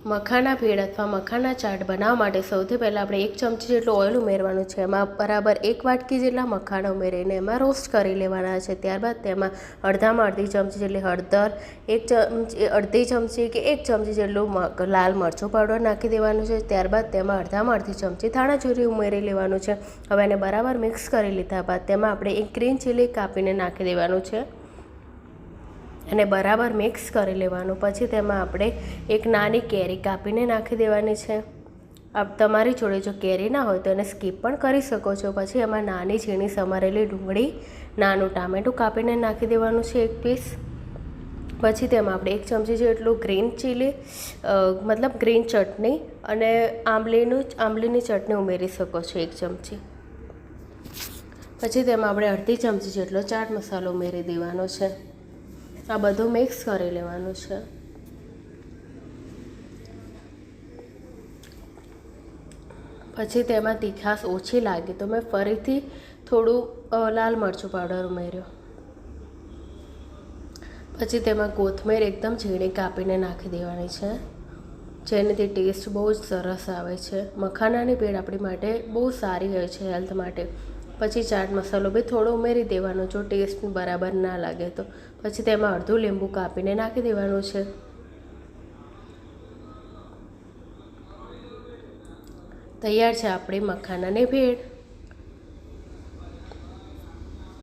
મખાના ભેળ અથવા મખાના ચાટ બનાવવા માટે સૌથી પહેલાં આપણે 1 ચમચી જેટલું ઓઇલ ઉમેરવાનું છે। એમાં બરાબર 1 વાટકી જેટલા મખાના ઉમેરીને એમાં રોસ્ટ કરી લેવાના છે। ત્યારબાદ તેમાં અડધામાં અડધી ચમચી જેટલી હળદર, અડધી ચમચી કે 1 ચમચી જેટલું લાલ મરચું પાવડર નાખી દેવાનું છે। ત્યારબાદ તેમાં અડધામાં અડધી ચમચી ધાણા જીરું ઉમેરી લેવાનું છે। હવે એને બરાબર મિક્સ કરી લીધા બાદ તેમાં આપણે 1 ગ્રીન ચીલી કાપીને નાખી દેવાનું છે અને બરાબર મિક્સ કરી લેવાનું। પછી તેમાં આપણે 1 નાની કેરી કાપીને નાખી દેવાની છે। તમારી જોડે જો કેરી ના હોય તો એને સ્કીપ પણ કરી શકો છો। પછી એમાં નાની ઝીણી સમારેલી ડુંગળી, નાનું ટામેટું કાપીને નાખી દેવાનું છે 1 પીસ। પછી તેમાં આપણે 1 ચમચી જેટલું ગ્રીન ચીલી ગ્રીન ચટણી અને આંબલીની ચટણી ઉમેરી શકો છો 1 ચમચી। પછી તેમાં આપણે અડધી ચમચી જેટલો ચાટ મસાલો ઉમેરી દેવાનો છે। આ બધું મિક્સ કરી લેવાનું છે। પછી તેમાં તીખાશ ઓછી લાગે તો મેં ફરીથી થોડું લાલ મરચું પાવડર ઉમેર્યો। પછી તેમાં કોથમીર એકદમ ઝીણી કાપીને નાખી દેવાની છે, જેનાથી ટેસ્ટ બહુ જ સરસ આવે છે। મખાનાની ભેળ આપણી માટે બહુ સારી હોય છે હેલ્થ માટે। પછી ચાટ મસાલો બી થોડો ઉમેરી દેવાનો જો ટેસ્ટ બરાબર ના લાગે તો। પછી તેમાં અડધું લીંબુ કાપીને નાખી દેવાનું છે। તૈયાર છે આપણી મખાનાની ભેળ।